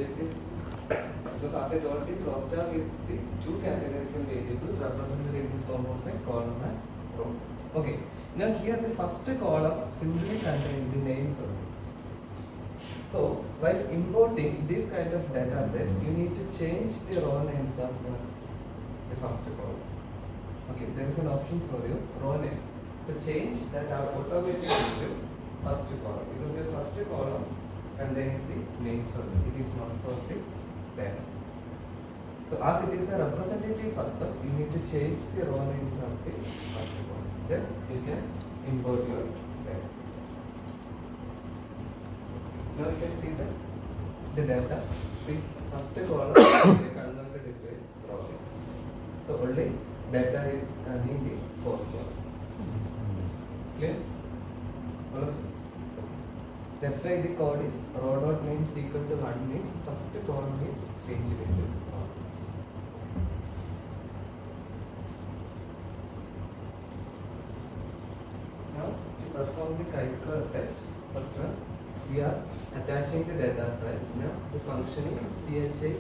objective. Because as I told you, row star is the two categorical variables represented in the form of a column and rows. Okay. Now here the first column simply contains the names only. So while importing this kind of data set, you need to change the row names as well. The first column. Okay, there is an option for you, row names. So change that automatically to first column, because your first column contains the names only. It is not for the data. So as it is a representative purpose, you need to change the row names as the first column. Then you can import your data. Now you can see that the data, see first column is converted into row names. So only data is having the 4 columns. Clear? All of it? That's why the code is row dot names equal to 1 means first column is changed into row names. Now to perform the chi-square test, first one, we are attaching the data file. Now the function is chi_test.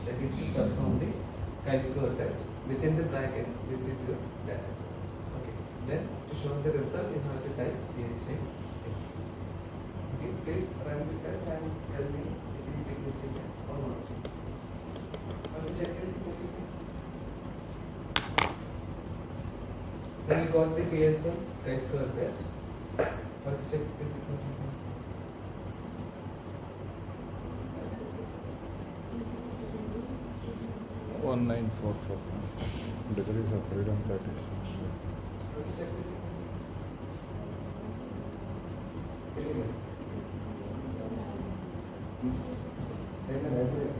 That is to perform the chi-square test. Within the bracket, this is your data. Okay. Then to show the result, you have to type chi_test. Okay. Please run the test and tell me if it is significant or not significant. How to check the significance? Then you got the PSM chi-square test. How to check the significance? One 944 degrees of freedom 36. How to check the significance? Very good. Then the library.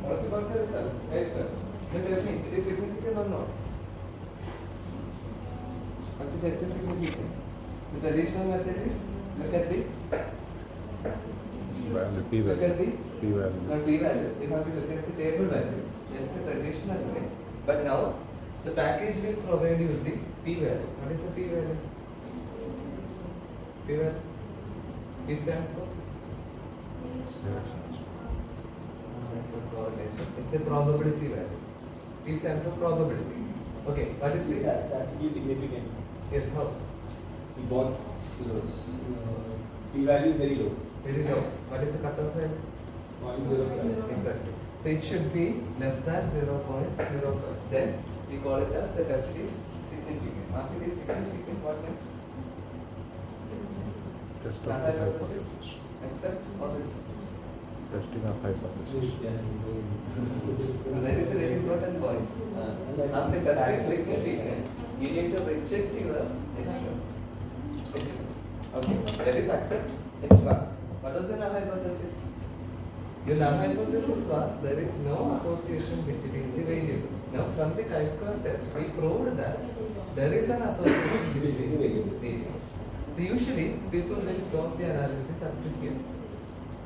What about the result? Chi-square. Then tell me, it is significant or not? How to check the significance? The traditional method is look at the Value, P look at value. the P value. not p value. You have to look at the table value. That's the traditional way. But now the package will provide you the p value. What is the p value? P value. P stands for. It's a correlation. It's a probability value. P stands for probability. Okay. What is this? That's actually significant. Yes. How? We bought P value is very low. Very low. What is the cutoff value? 0.05. Exactly. So it should be less than 0.05. Then we call it as the test is significant. As it is significant, what next? Test of Null the hypothesis, hypothesis. accept or reject. Testing of hypothesis. Yes. So that is a very important point. As the test is significant, you need to reject your H1. Okay, that is accept H1. What was the null hypothesis? Your null hypothesis was there is no association between the variables. Now from the chi-square test, we proved that there is an association between the variables. So usually people will stop the analysis up to here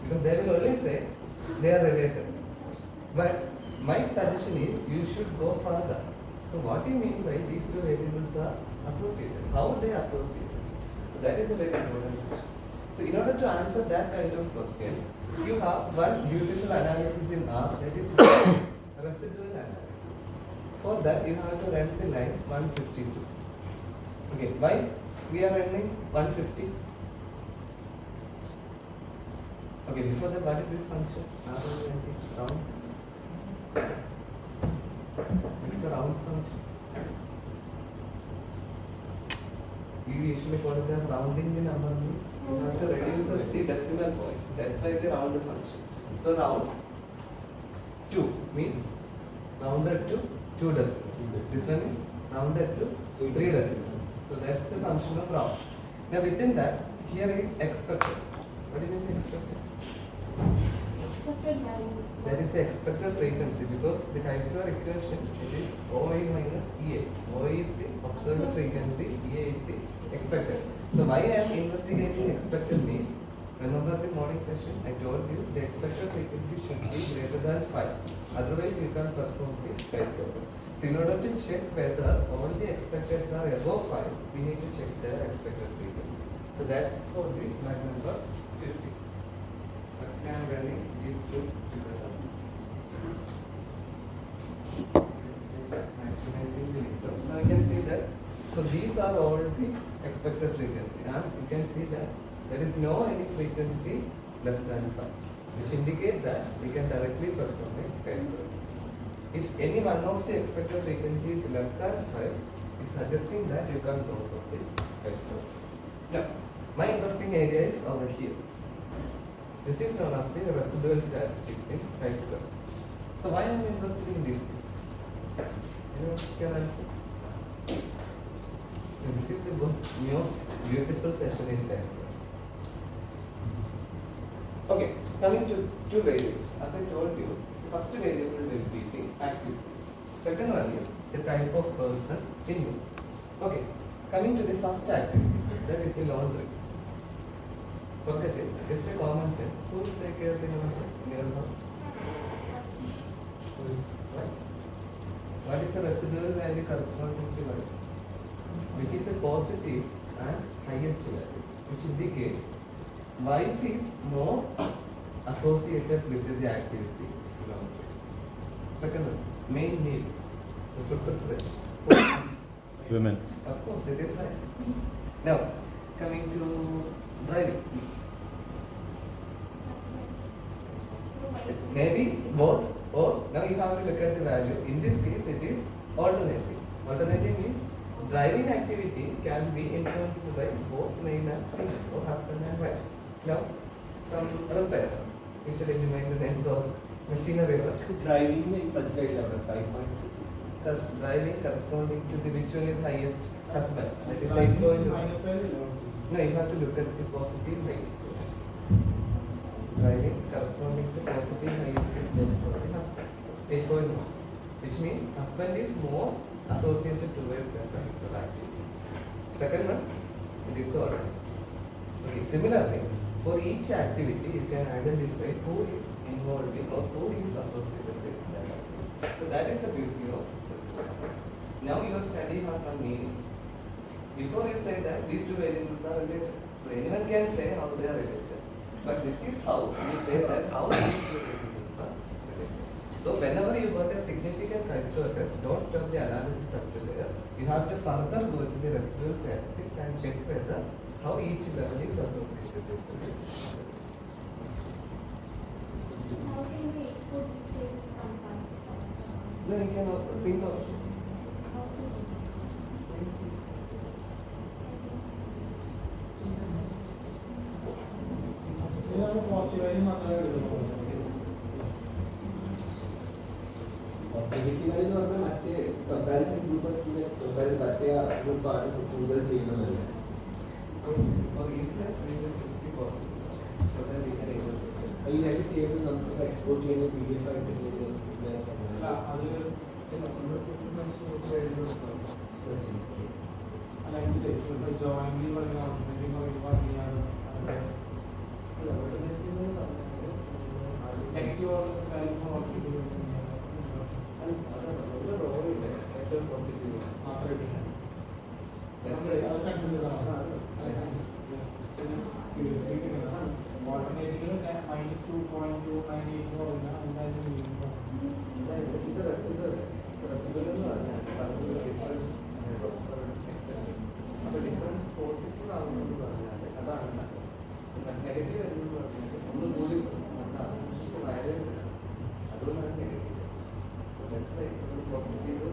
because they will only say they are related. But my suggestion is you should go further. So what do you mean by these two variables are associated? How they associated? So that is a very important section. So in order to answer that kind of question, you have one beautiful analysis in R, that is residual analysis. For that you have to run the line 152. Okay, why we are running 150? Okay, before that, what is this function? Round. It's a round function. We usually call it as rounding the number means you have to reduce the decimal point. That's why they round the function. So round 2 means rounded to 2 decimals. This one is rounded to 3 decimals. So that's the function of round. Now within that, here is expected. What do you mean expected? Expected value. That is the expected frequency because the chi-square equation it is OA minus EA. OA is the observed frequency, EA is the expected. So why I am investigating expected means, remember the morning session I told you the expected frequency should be greater than 5. Otherwise you can't perform the chi-square. So in order to check whether all the expecteds are above 5, we need to check their expected frequency. So that's for the line number 50. I am running these two together. Maximizing the return. Now you can see that. So these are all the expected frequency, and you can see that there is no any frequency less than 5, which indicate that we can directly perform a chi-square. If any one of the expected frequency is less than 5, it's suggesting that you can go for the chi-square. Now, my interesting area is over here. This is known as the residual statistics in chi-square. So why am I interested in these things? Anyone can answer? So this is the most beautiful session in chi-square. Okay, coming to two variables. As I told you, the first variable will be the activities. Second one is the type of person in you. Okay, coming to the first activity, that is the laundry. Forget it. It's the common sense. Who will take care of the laundry in your house? Wives. What is the residual value corresponding to wife? Which is a positive and highest value, which indicate wife is more associated with the activity laundry. Second one, main need, the food preparation. Women. Of course, it is right. Now, coming to driving. Maybe both or now you have to look at the value. In this case, it is alternative. Alternative means driving activity can be influenced by both male and female or husband and wife. Now, some repair, usually the maintenance of machinery work. Driving in considered level 5.46. So driving corresponding to the which one is highest husband. That is 8.1. No, you have to look at the positive highest. Driving corresponding to positive highest is best for the husband. 8.1. Which means husband is more associated towards that particular activity. Second one, it is the order. Okay, similarly, for each activity you can identify who is involved in or who is associated with that activity. So that is the beauty of this. Now your study has some meaning. Before you say that these two variables are related. So anyone can say how they are related. But this is how we say that how these two variables are related. So whenever you got a significant chi-square test, don't stop the analysis up to there. You have to further go to the residual statistics and check whether how each level is associated with the How can we export this data from past? No, you can sing also. How to Sing. Negative എന്ന് പറഞ്ഞാൽ മറ്റേ comparison group മറ്റേ ഗ്രൂപ്പാണ് കൂടുതൽ ചെയ്യുന്നത്. So for easiness, we will keep the positive so that we ഈ രണ്ട് table നമുക്ക് എക്സ്പോർട്ട് ചെയ്യുന്ന PDF ആയിട്ട് അല്ല അത് അല്ല ഇതില് ജോയിന്റ്ലി പറയുന്ന നെഗറ്റീവ് ഡിഫറൻസ് പോസിറ്റീവ് ആവുന്നത് പറഞ്ഞാൽ അതാണ് നെഗറ്റീവ് എന്ന് പറഞ്ഞാൽ ഒന്ന് കൂടി വളരെ അതുകൊണ്ടാണ് negative. So that's why positive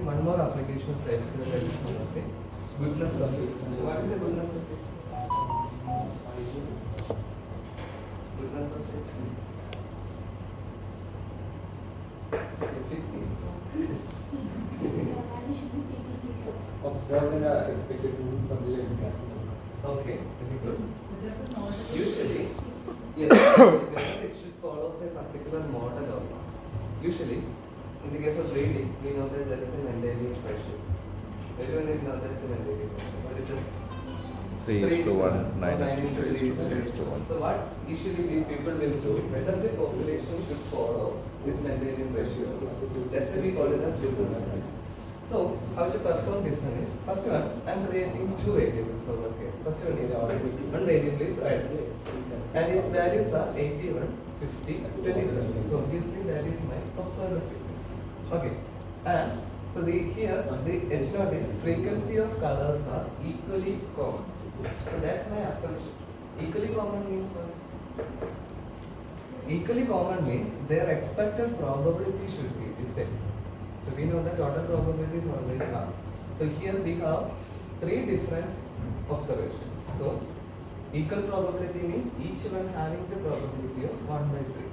one more application of SQL that is known as a goodness surface. So what is a goodness surface? Goodness surface. observed and expected to complete Okay, very good. Usually, yes, whether it should follow a particular model or not. Usually, in the case of reading, we know that there is a Mendelian pressure. Everyone is not that the Mendelian pressure. What is it? 3:1, 9:3:1. 9:1. So what usually people will do, whether the population should follow this Mendelian ratio. That's why we call it as super. So how to perform this one is, first one, I'm creating two variables over here. First one is, one variable is red. And its values are 81, 50, 27. So obviously that is my observed frequency. Okay. And so here the H0 is frequency of colors are equally common. So that's my assumption. Equally common means what? Equally common means their expected probability should be the same. So we know that total probability is always half. So here we have three different observations. So equal probability means each one having the probability of 1/3.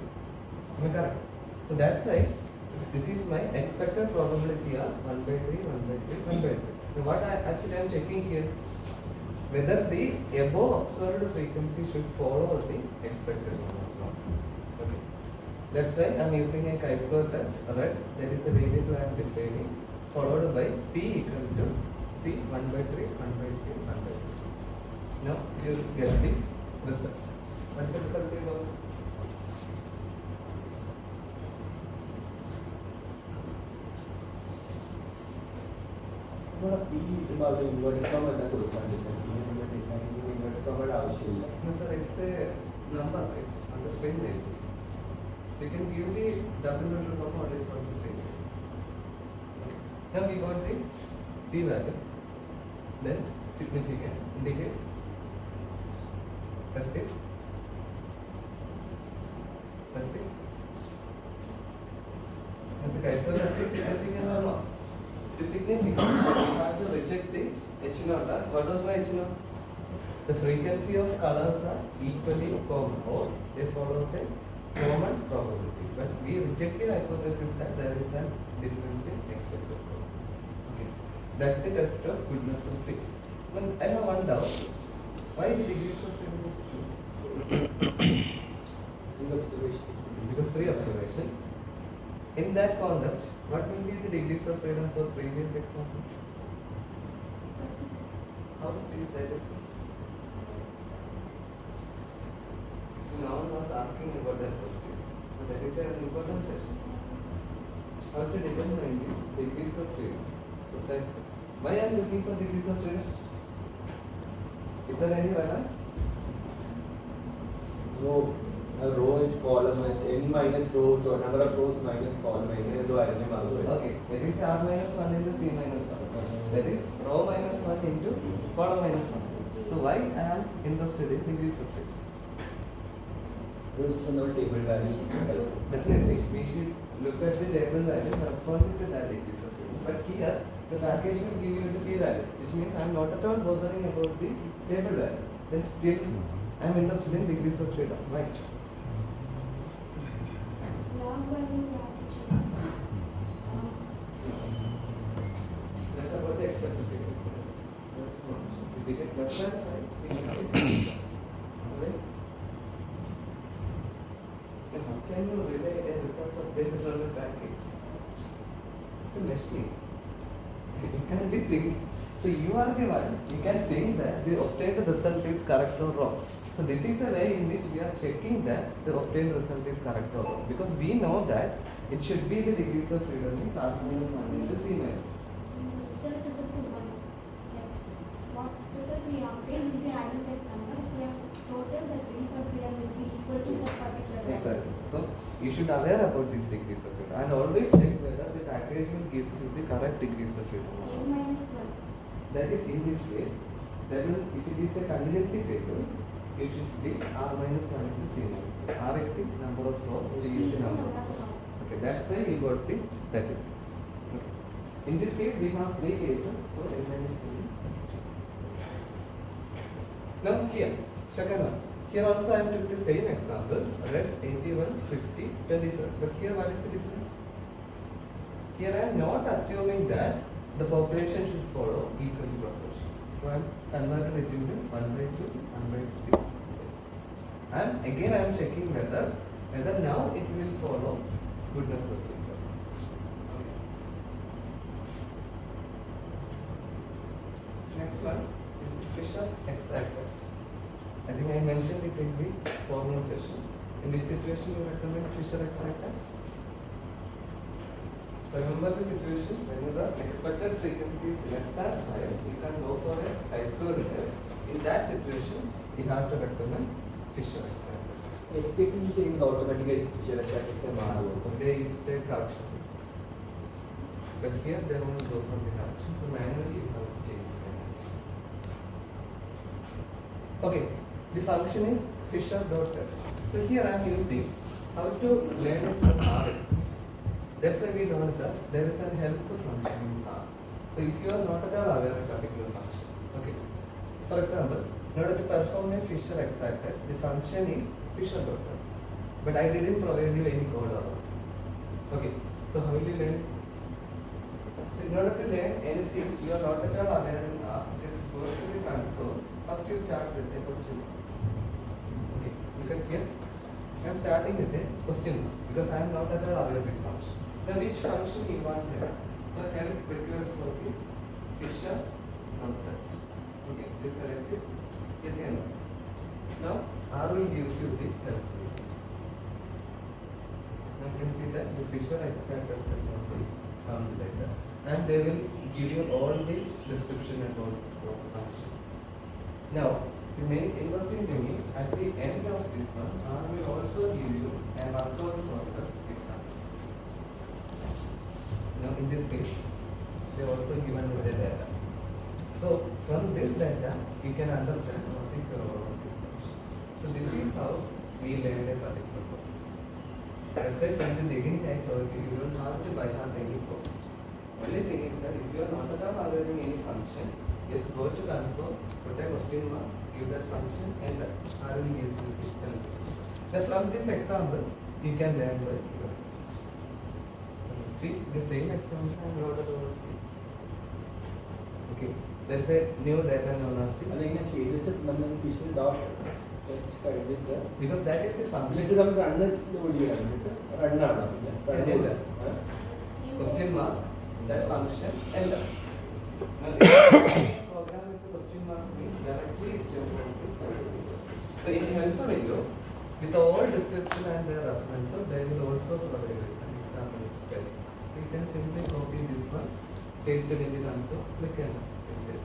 Am I correct? So that's why this is my expected probability as 1/3, 1/3, 1/3. Now what I am checking here, whether the above observed frequency should follow the expected one or not. Okay. That's why I am using a chi-square test, alright? That is a variable I am defining, followed by P equal to C 1/3, 1/3, 1/3. Now you get the result. What's the result we got? നമ്മുടെ P കിട്ടുമ്പോൾ inverted comma എന്താ കൊടുക്കാൻ inverted കോമയുടെ ആവശ്യമില്ല. No sir, it's a number, right? On the screen there. So you can give the double neutral comma only for the straight line. Okay. Now we got the p value, then significant, indicate, test it, test it. And the chi-square is significant or not? The significant, we have to reject the h naught as, what was my h naught? The frequency of colors are equally common, or they follows a common probability. But we reject the hypothesis that there is a difference in expected probability. Okay, that's the test of goodness of fit. But I have one doubt. Why the degrees of freedom is 2? 3 observations. Because 3 observation. In that context, what will be the degrees of freedom for previous example? How is that? So no one was asking about that question. But that is an important session. How to determine the degrees of freedom for test. Why I am looking for degrees of freedom? Is there any balance? No, a row is column and n minus row, so number of rows minus column, n though I remember. Okay, that is R minus 1 into C minus 1. That is row minus 1 into column minus 1. So why I am interested in degrees of freedom? Just on the table value. Definitely, we should look at the table value corresponding to that degrees of freedom. But here, the package will give you the p value, which means I am not at all bothering about the table value. Then still, I am interested in degrees of freedom. Right? Log value we have to check. That's about the expected degrees. That's not. If it is less than 5, we can take it. Otherwise, then how can you relay a result of the resolver package? It's a machine. You can't be think. So you are the one. You can think that the obtained result is correct or wrong. So this is a way in which we are checking that the obtained result is correct or wrong, because we know that it should be the degrees of freedom is R minus 1 into C minus. Result to the 1. Like what result we obtain will be aggregate number. If we have total, the degrees of freedom will be equal to that particular value. Exactly. So you should aware about these degrees of freedom and always check whether the package will gives you the correct degrees of freedom. N minus 1. That is in this case. Then if it is a contingency table, it should be R minus 1 into C minus 1. R is the number of rows, C is the number of rows. Okay, that's why you got the 36. Okay. In this case, we have 3 cases, so N minus 2 is 2. Now here, second one. Here also I took the same example, let 81, 50, 27. But here what is the difference? Here I am not assuming that the population should follow equally proportion. So I am converting it into 1 by 2, 1 by 3. And again I am checking whether now it will follow goodness of freedom. Okay. Next one is Fisher exact test. I think I mentioned it in the formal session. In which situation you recommend Fisher exact test? So remember the situation when the expected frequency is less than 5, you can go for a chi-square test. In that situation, you have to recommend Fisher exact test. SPC ചെയ്യുന്നത് automatically Fisher statistics മാറുമോ? They use the correction results. But here they won't go for the correction, so manually you have to change the analysis. Okay, the function is Fisher dot test. So here I am using how to learn it from Rx. That's why we know that there is a help function in R. So if you are not at all aware of a particular function, okay. So for example, in order to perform a Fisher exact test, the function is Fisher dot test. But I didn't provide you any code or all. Okay. So how will you learn? So in order to learn anything, you are not at all aware in R. Just go to the console. First you start with a question. Okay. Look at here. I am starting with a question because I am not at all aware of this function. Now which function you want here? So help required for the Fisher dot test. Okay. Please select it. Hit enter. Now R will gives you the help. Now you can see that the Fisher exact test is not the calculator, and they will give you all the description about those functions. Now The main interesting thing is at the end of this one, R will also give you a workout for the examples. Now in this case, they are also given with the data. So from this data, you can understand what is the role of this function. So this is how we learn a particular software. That's why from the beginning I told you, you don't have to by heart any code. Only thing is that if you are not at all aware of any function, just go to console, put a question mark, give that function, and R will give you the penalty. Now from this example, you can learn by yourself. See the same example I wrote over here. Okay, there is a new data known as the, അതിങ്ങനെ ചെയ്തിട്ട് നമ്മൾ ഫിഷിൽ dot test കഴിഞ്ഞിട്ട് because that is the function. എന്നിട്ട് നമ്മൾ run ജോലി കഴിഞ്ഞിട്ട് റണ്ണാണ് Enter. Question mark, that function, enter. Now, program with the question mark means directly it jumps onto the. So in helper window, with all description and their references, they will also provide an example spelling. So you can simply copy this one, paste it in the console, click and get it.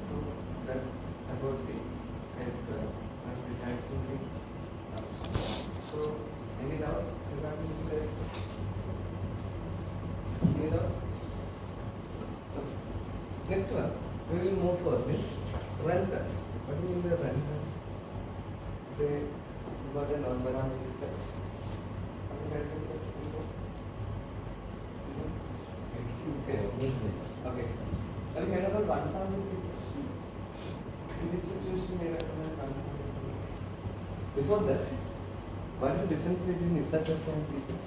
So that's about the square and the actually. So any doubts regarding the test? Any doubts? Okay. Next one, we will move further. Run test. What do you mean by run test? Say about a non-parametric test. Have you heard this test before? Okay. Okay. Have you heard about one sample test? In which situation we recommend one sample test? Before that, what is the difference between Z test and t-test?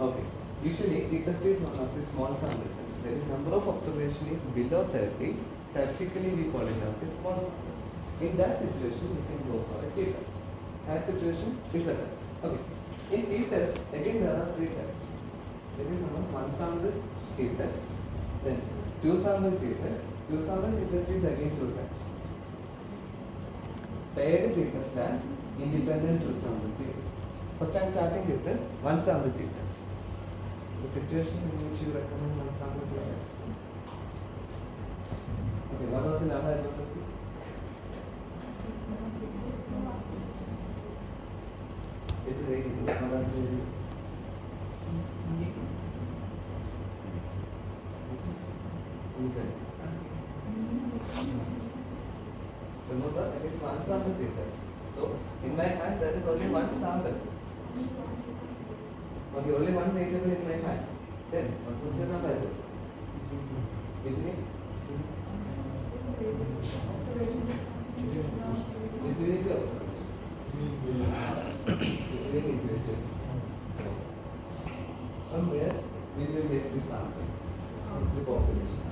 Okay. Usually, t-test is known as the small sample test. There is number of observation is below 30. Statistically, we call it as a small sample. In that situation, you can go for a t-test. That situation is a test. Okay. In t-test, again there are three types. There is known as one sample t-test, then two sample t-test. Two sample t-test is again two types. Paired t-test and independent two sample t-test. First, I am starting with the one sample t-test. The situation in which you recommend one sample t-test. Okay, what was the number hypothesis? It is very good. What are the remember, it is one sample t-test. So, in my hand, there is only one sample. Okay, only one variable in my hand. Then, what was your number hypothesis? Between? Between the observation. From where we will get the sample, the population.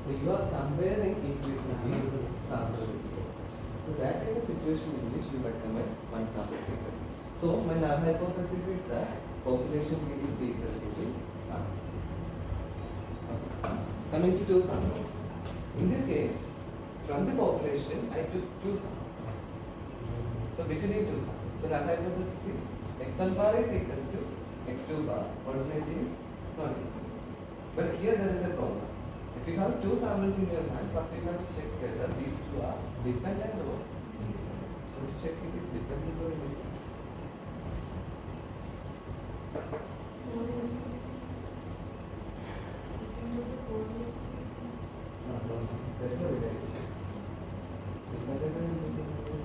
So you are comparing it with the sample with the population. So that is a situation in which you recommend one sample t-test. So my null hypothesis is that population will is equal to the sample. Okay. Coming to two samples. In this case, from the population, I took two samples. So between two samples. So null hypothesis is x1 bar is equal to x2 bar. Alternative is not equal. But here there is a problem. If you have two samples in your hand, first you have to check whether these two are dependent or independent. You have to check it is dependent or independent. No, there is a relationship. Dependent and independent.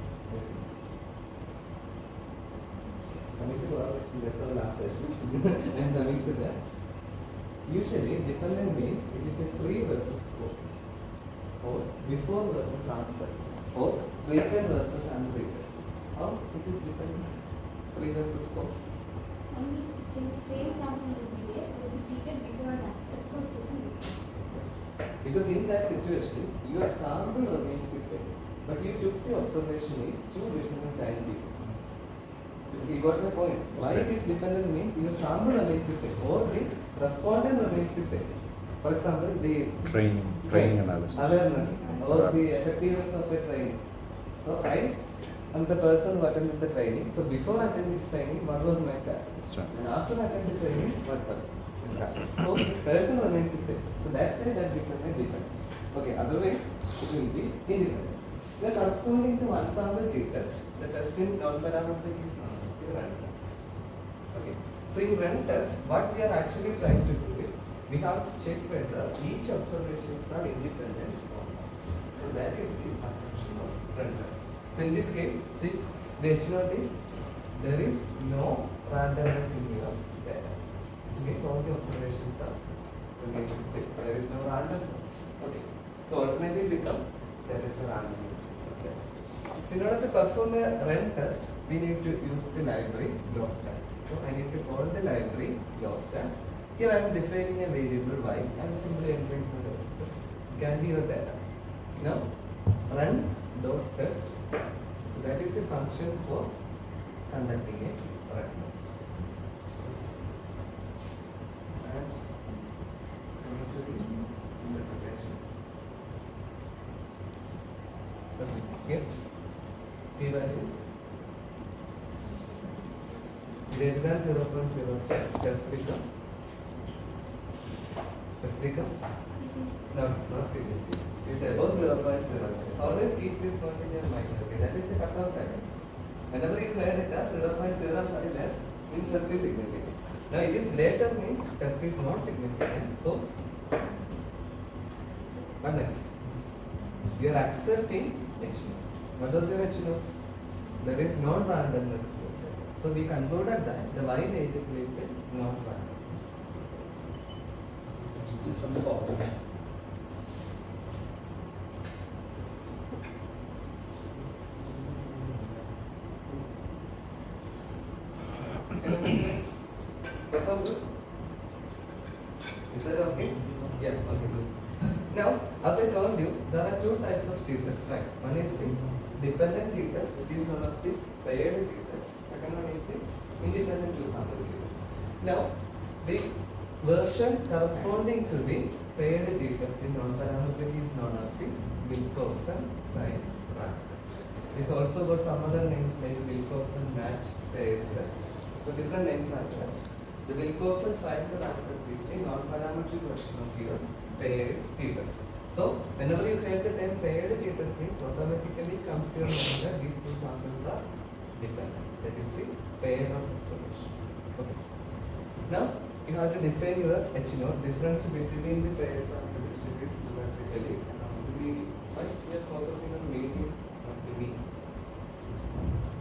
Coming to correlation, that's our last session. I am coming to that. Usually, dependent means it is a pre versus post, or before versus after, or treated versus untreated. How it is dependent? Pre versus post. Only same sample will be there, will be treated before and after, so it isn't different. Because in that situation, your sample remains the same, but you took the observation in two different time periods. You got my point. Why it is dependent means your sample remains the same, or the respondent remains the same. For example, the Training analysis. awareness or the effectiveness of a training. So I I'm the person who attended the training. So before attending the training, what was my status? Sure. And after attending the training, what was the status? So the person remains the same. So that's why that become a dependent. Okay, otherwise it will be independent. Then corresponding to one sample t-test, the test in non-parametric is known as the run test. Okay. So in run test, what we are actually trying to do is we have to check whether each observations are independent or not. So that is the assumption of run test. So in this case, see the H naught is there is no randomness in your data. Which means all the observations are remains the same. There is no randomness. Okay. So alternative become there is a randomness. Okay. So in order to perform a run test, we need to use the library lowstat. So I need to call the library lowstat. Here I am defining a variable y. I am simply entering some values. So it can be your data. Now runs dot test. So that is the function for conducting a run test. And coming to the interpretation. Okay. Here p values greater than 0.05 test become no, not significant. It's above 0.05. So always keep this point in your mind. Okay, that is the cutoff value. Whenever you heard it as 0.05 less, means test is significant. Now it is greater means test is not significant. So what next? You are accepting H naught. What does your H naught? There is non-randomness. So we concluded that the y variable is a non-randomness. It is from the population. So far good? Is that okay? Yeah, okay, good. Now, as I told you, there are two types of t-tests, right? One is the dependent t-test, which is known as the paired t-test. Second one is the independent two-sample t-test. Now, the version corresponding to the paired t-test in non-parametric is known as the Wilcoxon-Sain-Rank test. This also got some other names like Wilcoxon match pairs test. So different names are there. The Wilcoxon-Sain-Rank test is a non-parametric version of your paired t-test. So whenever you create the term paired t-test means automatically comes to your mind that these two samples are dependent. That is the pair of observation. Okay. Now you have to define your H naught. Difference between the pairs are distributed symmetrically around the median. Why we are focusing on median, not the mean?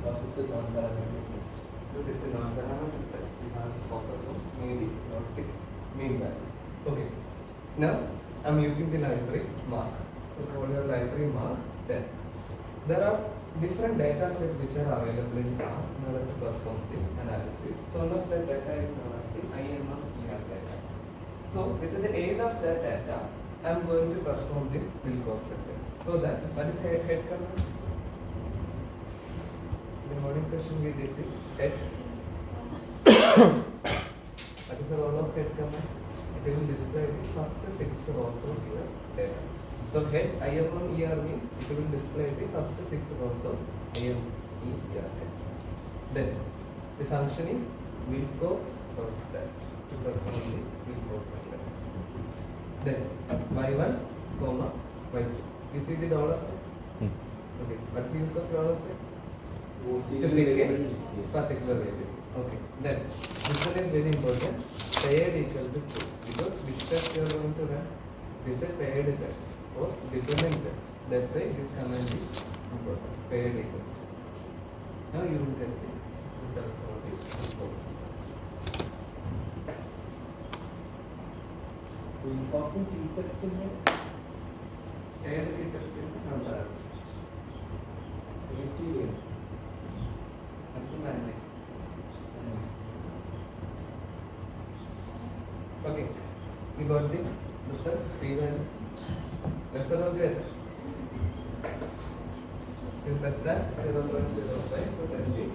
Because it's a non-parametric test. Because it's a non-parametric test, we have to focus on median, not the mean value. Okay. Now I'm using the library mass. So call your library mass 10. There are different data sets which are available in R in order to perform the analysis. So one of that data is known as the IMM-ER data. So with the aid of that data, I am going to perform this Wilcoxon test. So that what is head command? In the morning session we did this head. What is the role of head command? It will display the first 6 rows of your data. So head IMM-ER means it will display the first 6 rows of IMM-ER. Then the function is Wilcox.test to perform the Wilcoxon test. Then y1, comma y2. You see the dollar sign? Okay. What's the use of dollar sign? So, To pick a particular variable. Okay. Then this one is very important. Paired equal to true, because which test you are going to run? This is a paired test or dependent test. That's why this command is important. Paired equal to true. Now you will get the result for the Wilcoxon test. Wilcoxon t-test in it. Paired t-test in number. 80. Okay, we got the result p-value. Lesser or greater? Is less than 0.05, so test is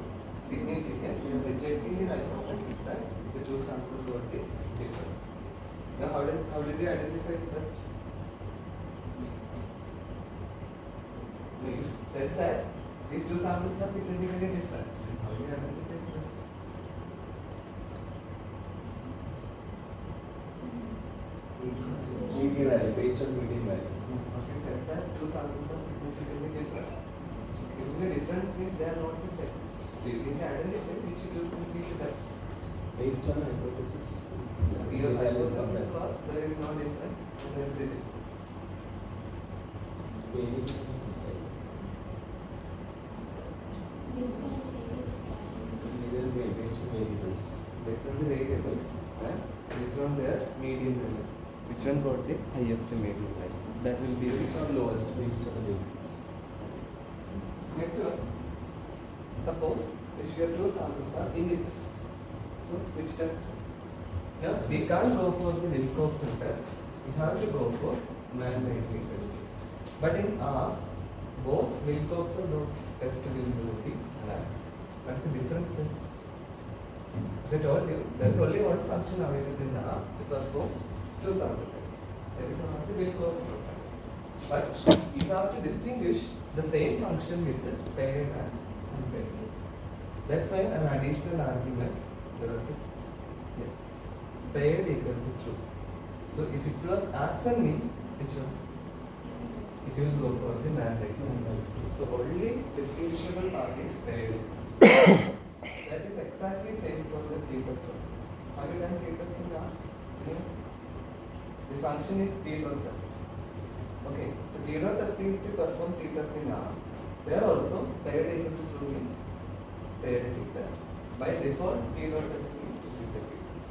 significant. We are rejecting the hypothesis that the two samples got the different. Now how did we identify the test? We said that These two samples are significantly different. How do you identify the best? Median value, based on median value. As you said that two samples are significantly different. Significant difference means they are not the same. So you need to identify which group will be the best. Based on a hypothesis. Your hypothesis was there is no difference and there is a difference. Median value based on variables. Based on the variables and based on their median value. Which one got the highest median value? That will be Based the on lowest, based on the variables. next one. Suppose if your two samples are independent. So which test? Now we can't go for the Wilcoxon test. We have to go for man-made test. But in R, both Wilcoxon test will do the analysis. What's the difference then? As I told you, there is only one function available in R to perform two sample tests. That is known as the Wilcoxon test. But you have to distinguish the same function with the paired and unpaired. That's why an additional argument there was a paired equal to true. So if it was absent means which one? It will go for the man-made. So only distinguishable part is paired. That is exactly same for the t-test also. Have you done t-test in R? Yeah. The function is t-dot test. Okay, so t-dot test is to perform t-test in R. There also paired equal to true means paired t-test. By default, t-dot test means it is a t-test.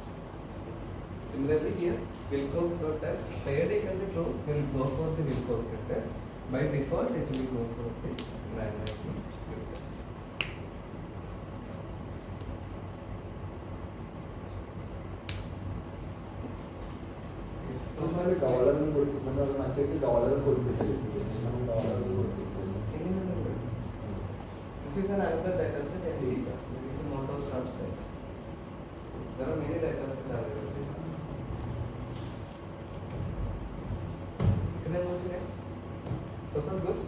Similarly here, Wilcox dot test paired equal to true will go for the Wilcox test. By default, it will go for the man-made test. So far, it's ഡോളറിന് കൊടുത്തിട്ടുണ്ട് മറ്റേക്ക് dollar കൊടുത്തിട്ടില്ല dollar കൊടുത്തിട്ടില്ല. This is another data set and data. So this is not of trust data. There are many data sets available. Can I move to next? So far good?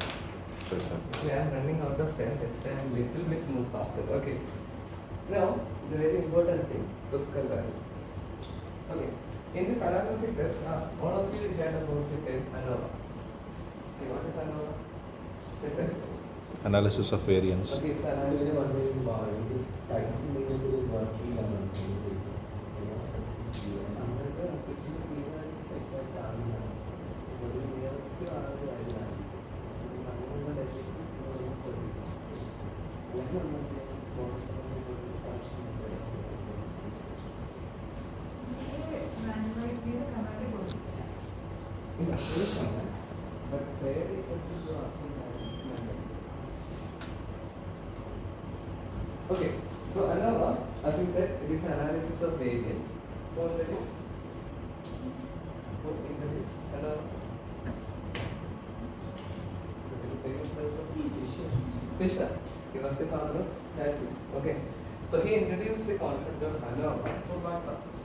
Yes, sir. Okay, I am running out of time. Next time a little bit more faster. Okay. Now the very important thing, Pascal values test. Okay. In the parametric test, all of you heard about the test ANOVA. Okay, what is ANOVA? It's a test. Analysis of variance. Okay, it's ഇതിന് analysis. വന്ന് tax നിങ്ങൾക്ക് work ചെയ്യില്ലെന്നാണ് നമ്മൾക്ക് application തീരുമാനിക്കുന്ന exact ആവില്ല. ഒരു നേരത്തെ ആളുകൾ ആയില്ലാണ്. നമ്മളുടെ ഡെസ്റ്റിന് ശ്രദ്ധിക്കും. അല്ലെങ്കിൽ നമുക്ക് but very okay, so ANOVA, as you said, it is analysis of variance. What that is? What that is? ANOVA. So very famous person. Fisher. He was the father of statistics. Okay. So he introduced the concept of ANOVA for what purpose?